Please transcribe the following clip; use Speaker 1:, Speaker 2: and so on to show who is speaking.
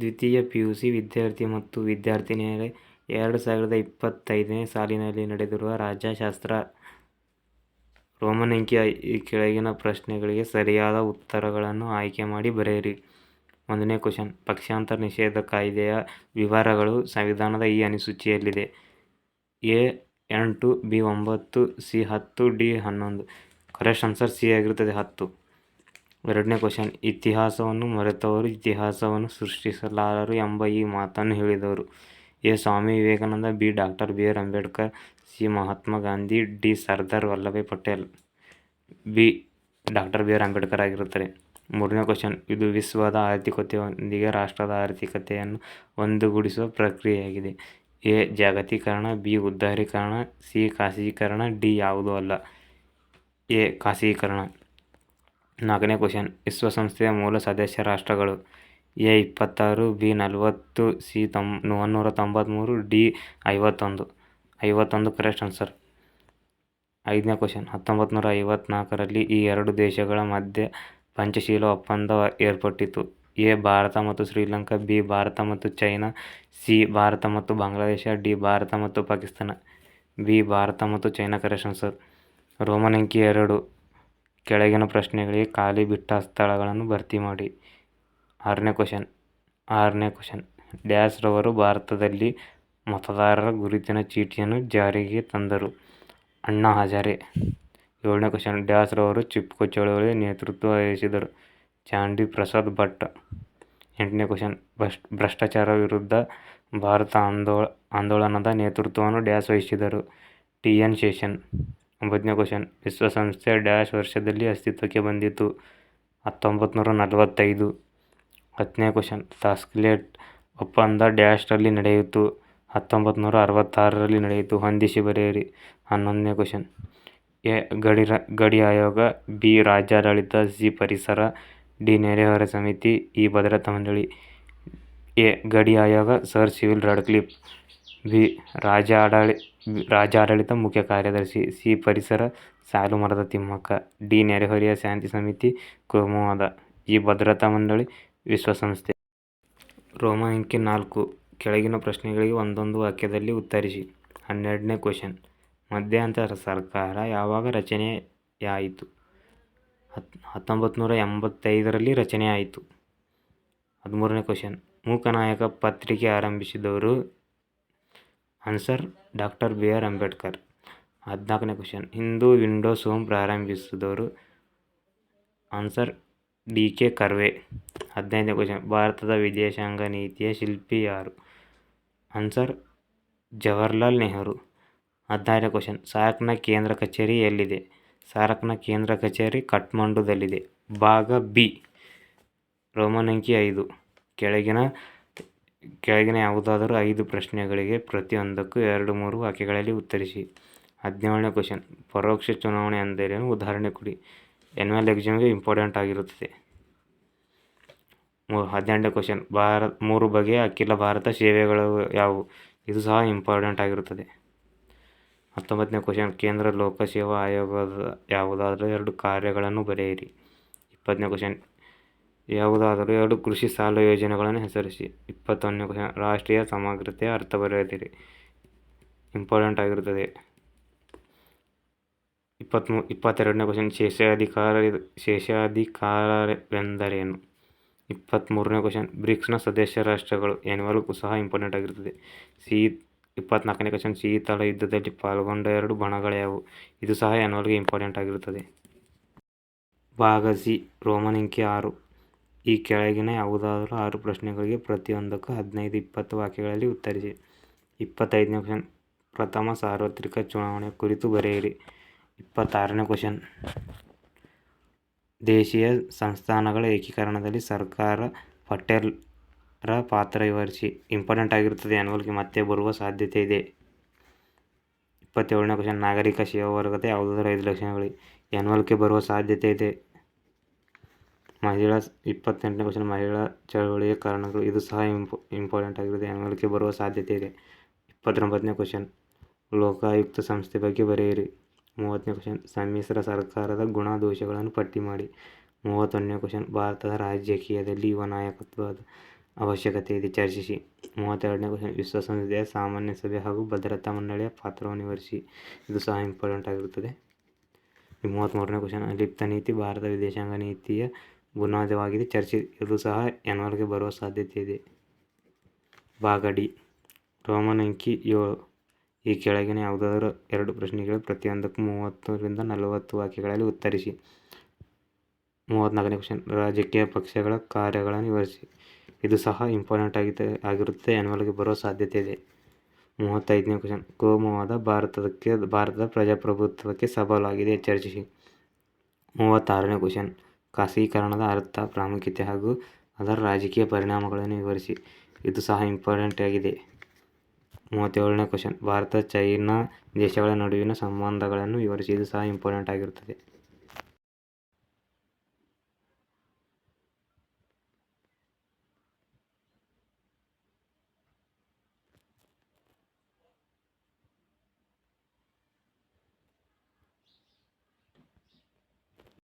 Speaker 1: ದ್ವಿತೀಯ PUC ವಿದ್ಯಾರ್ಥಿ ಮತ್ತು ವಿದ್ಯಾರ್ಥಿನಿಯರೇ 2025ನೇ ಸಾಲಿನಲ್ಲಿ ನಡೆದಿರುವ ರಾಜ್ಯಶಾಸ್ತ್ರ ರೋಮನ್ ಅಂಕಿ ಈ ಕೆಳಗಿನ ಪ್ರಶ್ನೆಗಳಿಗೆ ಸರಿಯಾದ ಉತ್ತರಗಳನ್ನು ಆಯ್ಕೆ ಮಾಡಿ ಬರೆಯಿರಿ. 1ನೇ ಕ್ವಶನ್. ಪಕ್ಷಾಂತರ ನಿಷೇಧ ಕಾಯ್ದೆಯ ವಿವರಗಳು ಸಂವಿಧಾನದ ಈ ಅನುಸೂಚಿಯಲ್ಲಿದೆ. A 8, B 9, C 10, D 11. Correct answer C ಆಗಿರುತ್ತದೆ, 10. 2ನೇ ಕ್ವಶನ್. ಇತಿಹಾಸವನ್ನು ಮರೆತವರು ಇತಿಹಾಸವನ್ನು ಸೃಷ್ಟಿಸಲಾರರು ಎಂಬ ಈ ಮಾತನ್ನು ಹೇಳಿದವರು. A Swami Vivekananda, B doctor BR Ambedkar, C Mahatma Gandhi, D Sardar Vallabhbhai Patel. B doctor BR Ambedkar ಆಗಿರುತ್ತದೆ. 3ನೇ ಕ್ವಶನ್. ಇದು ವಿಶ್ವದ ಆರ್ಥಿಕತೆಯೊಂದಿಗೆ ರಾಷ್ಟ್ರದ ಆರ್ಥಿಕತೆಯನ್ನು ಒಂದುಗೂಡಿಸುವ ಪ್ರಕ್ರಿಯೆಯಾಗಿದೆ. ಎ ಜಾಗತೀಕರಣ, ಬಿ ಉದಾರೀಕರಣ, ಸಿ ಖಾಸಗೀಕರಣ, ಡಿ ಯಾವುದೂ ಅಲ್ಲ. ಎ ಖಾಸಗೀಕರಣ. 4ನೇ ಕ್ವಶನ್. ವಿಶ್ವಸಂಸ್ಥೆಯ ಮೂಲ ಸದಸ್ಯ ರಾಷ್ಟ್ರಗಳು. A 26, B 40, C 193, D 51. 51 correct answer. 5ನೇ ಕ್ವಶನ್. 1954ರಲ್ಲಿ ಈ ಎರಡು ದೇಶಗಳ ಮಧ್ಯೆ ಪಂಚಶೀಲ ಒಪ್ಪಂದ ಏರ್ಪಟ್ಟಿತು. ಎ ಭಾರತ ಮತ್ತು ಶ್ರೀಲಂಕಾ, ಬಿ ಭಾರತ ಮತ್ತು ಚೈನಾ, ಸಿ ಭಾರತ ಮತ್ತು ಬಾಂಗ್ಲಾದೇಶ, ಡಿ ಭಾರತ ಮತ್ತು ಪಾಕಿಸ್ತಾನ. ಬಿ ಭಾರತ ಮತ್ತು ಚೈನಾ ಕರೆಕ್ಟ್ ಆನ್ಸರ್. ರೋಮನ್ ಅಂಕಿ 2 ಕೆಳಗಿನ ಪ್ರಶ್ನೆಗಳಿಗೆ ಖಾಲಿ ಬಿಟ್ಟ ಸ್ಥಳಗಳನ್ನು ಭರ್ತಿ ಮಾಡಿ. 6ನೇ ಕ್ವಶನ್. ಡ್ಯಾಶ್ ರವರು ಭಾರತದಲ್ಲಿ ಮತದಾರರ ಗುರುತಿನ ಚೀಟಿಯನ್ನು ಜಾರಿಗೆ ತಂದರು. ಅಣ್ಣಾ ಹಜಾರೆ. 7ನೇ ಕ್ವಶನ್. ಡ್ಯಾಶ್ ರವರು ಚಿಪ್ಕೋ ಚಳವಳಿಯ ನೇತೃತ್ವ ವಹಿಸಿದರು. ಚಾಂಡಿ ಪ್ರಸಾದ್ ಭಟ್. 8ನೇ ಕ್ವಶನ್. ಭ್ರಷ್ಟಾಚಾರ ವಿರುದ್ಧ ಭಾರತ ಆಂದೋಲನದ ನೇತೃತ್ವವನ್ನು ಡ್ಯಾಶ್ ವಹಿಸಿದರು. TN ಶೇಷನ್. 9ನೇ ಕ್ವಶನ್. ವಿಶ್ವಸಂಸ್ಥೆ ಡ್ಯಾಶ್ ವರ್ಷದಲ್ಲಿ ಅಸ್ತಿತ್ವಕ್ಕೆ ಬಂದಿತು. 1945. 10ನೇ ಕ್ವಶನ್. ತಾಷ್ಕೆಂಟ್ ಒಪ್ಪಂದ ಡ್ಯಾಶ್ರಲ್ಲಿ ನಡೆಯಿತು. 1966ರಲ್ಲಿ ನಡೆಯಿತು. ಹೊಂದಿಸಿ ಬರೆಯಿರಿ. 11ನೇ ಕ್ವಶನ್. ಎ ಗಡಿ ಆಯೋಗ, ಬಿ ರಾಜ್ಯಾಡಳಿತ, ಸಿ ಪರಿಸರ, ಡಿ ನೆರೆಹೊರೆ ಸಮಿತಿ, ಇ ಭದ್ರತಾ ಮಂಡಳಿ. ಎ ಗಡಿ ಆಯೋಗ ಸರ್ ಸಿವಿಲ್ ರಾಡ್ಕ್ಲಿಫ್, ಬಿ ರಾಜ್ಯಾಡಳಿತ ಮುಖ್ಯ ಕಾರ್ಯದರ್ಶಿ, ಸಿ ಪರಿಸರ ಸಾಲುಮರದ ತಿಮ್ಮಕ್ಕ, ಡಿ ನೆರೆಹೊರೆಯ ಶಾಂತಿ ಸಮಿತಿ ಕೋಮುವಾದ, ಇ ಭದ್ರತಾ ಮಂಡಳಿ ವಿಶ್ವಸಂಸ್ಥೆ. ರೋಮನ್ ಅಂಕಿ 4 ಕೆಳಗಿನ ಪ್ರಶ್ನೆಗಳಿಗೆ ಒಂದೊಂದು ವಾಕ್ಯದಲ್ಲಿ ಉತ್ತರಿಸಿ. 12ನೇ ಕ್ವಶನ್. ಮಧ್ಯಂತರ ಸರ್ಕಾರ ಯಾವಾಗ ರಚನೆಯಾಯಿತು? 1985ರಲ್ಲಿ ರಚನೆಯಾಯಿತು. 13ನೇ ಕ್ವಶನ್. ಮೂಕನಾಯಕ ಪತ್ರಿಕೆ ಆರಂಭಿಸಿದವರು? Answer doctor BR Ambedkar. 14ನೇ ಕ್ವಶನ್. ಹಿಂದೂ ವಿಂಡೋಸ್ ಹೋಮ್ ಪ್ರಾರಂಭಿಸಿದವರು? Answer DK Karve. 15ನೇ ಕ್ವಶನ್. ಭಾರತದ ವಿದೇಶಾಂಗ ನೀತಿಯ ಶಿಲ್ಪಿ ಯಾರು? ಆನ್ಸರ್ ಜವಾಹರ್ಲಾಲ್ ನೆಹರು. 16ನೇ ಕ್ವಶನ್. ಸಾರ್ಕ್ನ ಕೇಂದ್ರ ಕಚೇರಿ ಎಲ್ಲಿದೆ? ಸಾರ್ಕ್ನ ಕೇಂದ್ರ ಕಚೇರಿ ಕಠ್ಮಂಡುದಲ್ಲಿದೆ. ಭಾಗ ಬಿ. ರೋಮನ್ ಅಂಕಿ 5 ಕೆಳಗಿನ ಯಾವುದಾದರೂ 5 ಪ್ರಶ್ನೆಗಳಿಗೆ ಪ್ರತಿಯೊಂದಕ್ಕೂ 2-3 ವಾಕ್ಯಗಳಲ್ಲಿ ಉತ್ತರಿಸಿ. 17ನೇ ಕ್ವಶನ್. ಪರೋಕ್ಷ ಚುನಾವಣೆ ಎಂದರೇನು? ಉದಾಹರಣೆ ಕೊಡಿ. ಆನ್ಯುವಲ್ ಎಕ್ಸಾಮ್ಗೆ ಇಂಪಾರ್ಟೆಂಟ್ ಆಗಿರುತ್ತದೆ. 18ನೇ ಕ್ವಶನ್. 3 ಬಗೆಯ ಅಖಿಲ ಭಾರತ ಸೇವೆಗಳು ಯಾವುವು? ಇದು ಸಹ ಇಂಪಾರ್ಟೆಂಟ್ ಆಗಿರುತ್ತದೆ. 19ನೇ ಕ್ವಶನ್. ಕೇಂದ್ರ ಲೋಕಸೇವಾ ಆಯೋಗದ ಯಾವುದಾದರೂ 2 ಕಾರ್ಯಗಳನ್ನು ಬರೆಯಿರಿ. 20ನೇ ಕ್ವಶನ್. ಯಾವುದಾದರೂ 2 ಕೃಷಿ ಸಾಲ ಯೋಜನೆಗಳನ್ನು ಹೆಸರಿಸಿ. 21ನೇ ಕ್ವಶನ್. ರಾಷ್ಟ್ರೀಯ ಸಮಗ್ರತೆಯ ಅರ್ಥ ಬರೆಯಿರಿ. ಇಂಪಾರ್ಟೆಂಟ್ ಆಗಿರುತ್ತದೆ. 22ನೇ ಕ್ವಶನ್. ಶೇಷಾಧಿಕಾರವೆಂದರೇನು? 23ನೇ ಕ್ವಶನ್. ಬ್ರಿಕ್ಸ್ನ ಸದಸ್ಯ ರಾಷ್ಟ್ರಗಳು. ಆನ್ಯುವಲ್ ಸಹ ಇಂಪಾರ್ಟೆಂಟ್ ಆಗಿರುತ್ತದೆ. 24ನೇ ಕ್ವಶನ್. ಶೀತಲ ಯುದ್ಧದಲ್ಲಿ ಪಾಲ್ಗೊಂಡ 2 ಬಣಗಳ್ಯಾವು? ಇದು ಸಹ ಆನ್ಯುವಲ್ಗೆ ಇಂಪಾರ್ಟೆಂಟ್ ಆಗಿರುತ್ತದೆ. ಭಾಗ ಸಿ. ರೋಮನ್ ಅಂಕಿ 6 ಈ ಕೆಳಗಿನ ಯಾವುದಾದರೂ 6 ಪ್ರಶ್ನೆಗಳಿಗೆ ಪ್ರತಿಯೊಂದಕ್ಕೂ 15-20 ವಾಕ್ಯಗಳಲ್ಲಿ ಉತ್ತರಿಸಿ. 25ನೇ ಕ್ವಶನ್. ಪ್ರಥಮ ಸಾರ್ವತ್ರಿಕ ಚುನಾವಣೆ ಕುರಿತು ಬರೆಯಿರಿ. 26ನೇ ಕ್ವಶನ್. ದೇಶೀಯ ಸಂಸ್ಥಾನಗಳ ಏಕೀಕರಣದಲ್ಲಿ ಸರ್ದಾರ್ ಪಟೇಲ್ರ ಪಾತ್ರ ವಿವರಿಸಿ. ಇಂಪಾರ್ಟೆಂಟ್ ಆಗಿರುತ್ತದೆ. ಆನ್ಯುವಲ್ಗೆ ಮತ್ತೆ ಬರುವ ಸಾಧ್ಯತೆ ಇದೆ. 27ನೇ ಕ್ವಶನ್. ನಾಗರಿಕ ಸೇವಾ ವರ್ಗದ ಯಾವುದಾದರೂ 5 ಲಕ್ಷಣಗಳು ಆನ್ಯುವಲ್ಗೆ ಬರುವ ಸಾಧ್ಯತೆ ಇದೆ. 28ನೇ ಕ್ವಶನ್. ಮಹಿಳಾ ಚಳವಳಿಯ ಕಾರಣಗಳು. ಇದು ಸಹ ಇಂಪಾರ್ಟೆಂಟ್ ಆಗಿರುತ್ತದೆ. ಆನ್ಯುವಲ್ಗೆ ಬರುವ ಸಾಧ್ಯತೆ ಇದೆ. 29ನೇ ಕ್ವಶನ್. ಲೋಕಾಯುಕ್ತ ಸಂಸ್ಥೆ ಬಗ್ಗೆ ಬರೆಯಿರಿ. 30ನೇ ಕ್ವಶನ್. ಸಮ್ಮಿಶ್ರ ಸರ್ಕಾರದ ಗುಣ ದೋಷಗಳನ್ನು ಪಟ್ಟಿ ಮಾಡಿ. 31ನೇ ಕ್ವಶನ್. ಭಾರತದ ರಾಜಕೀಯದಲ್ಲಿ ಯುವ ನಾಯಕತ್ವದ ಅವಶ್ಯಕತೆ ಇದೆ, ಚರ್ಚಿಸಿ. 32ನೇ ಕ್ವಶನ್, ವಿಶ್ವಸಂಸ್ಥೆಯ ಸಾಮಾನ್ಯ ಸಭೆ ಹಾಗೂ ಭದ್ರತಾ ಮಂಡಳಿಯ ಪಾತ್ರವನ್ನು ವಿವರಿಸಿ. ಇದು ಸಹ ಇಂಪಾರ್ಟೆಂಟ್ ಆಗಿರುತ್ತದೆ. 33ನೇ ಕ್ವಶನ್, ಅಲಿಪ್ತ ನೀತಿ ಭಾರತದ ವಿದೇಶಾಂಗ ನೀತಿಯ ಬುನಾದಿಯಾಗಿದೆ, ಚರ್ಚಿಸಿ. ಇದು ಸಹ ಆನ್ಯುವಲ್ಗೆ ಬರುವ ಸಾಧ್ಯತೆ ಇದೆ. ಭಾಗ ಡಿ, ರೋಮನ್ ಅಂಕಿ 7. ಈ ಕೆಳಗಿನ ಯಾವುದಾದರೂ 2 ಪ್ರಶ್ನೆಗಳು ಪ್ರತಿಯೊಂದಕ್ಕೂ 30ರಿಂದ 40 ವಾಕ್ಯಗಳಲ್ಲಿ ಉತ್ತರಿಸಿ. 34ನೇ ಕ್ವಶನ್, ರಾಜಕೀಯ ಪಕ್ಷಗಳ ಕಾರ್ಯಗಳನ್ನು ವಿವರಿಸಿ. ಇದು ಸಹ ಇಂಪಾರ್ಟೆಂಟ್ ಆಗಿರುತ್ತದೆ, ಆನ್ಯುವಲ್ಗೆ ಬರುವ ಸಾಧ್ಯತೆ ಇದೆ. 35ನೇ ಕ್ವಶನ್, ಕೋಮುವಾದ ಭಾರತದ ಪ್ರಜಾಪ್ರಭುತ್ವಕ್ಕೆ ಸವಾಲಾಗಿದೆ, ಚರ್ಚಿಸಿ. 36ನೇ ಕ್ವಶನ್, ಖಾಸಗೀಕರಣದ ಅರ್ಥ, ಪ್ರಾಮುಖ್ಯತೆ ಹಾಗೂ ಅದರ ರಾಜಕೀಯ ಪರಿಣಾಮಗಳನ್ನು ವಿವರಿಸಿ. ಇದು ಸಹ ಇಂಪಾರ್ಟೆಂಟ್ ಆಗಿದೆ. 37ನೇ ಕ್ವಶನ್, ಭಾರತ ಚೈನಾ ದೇಶಗಳ ನಡುವಿನ ಸಂಬಂಧಗಳನ್ನು ವಿವರಿಸಿ. ಇದು ಸಹ ಇಂಪಾರ್ಟೆಂಟ್ ಆಗಿರುತ್ತದೆ.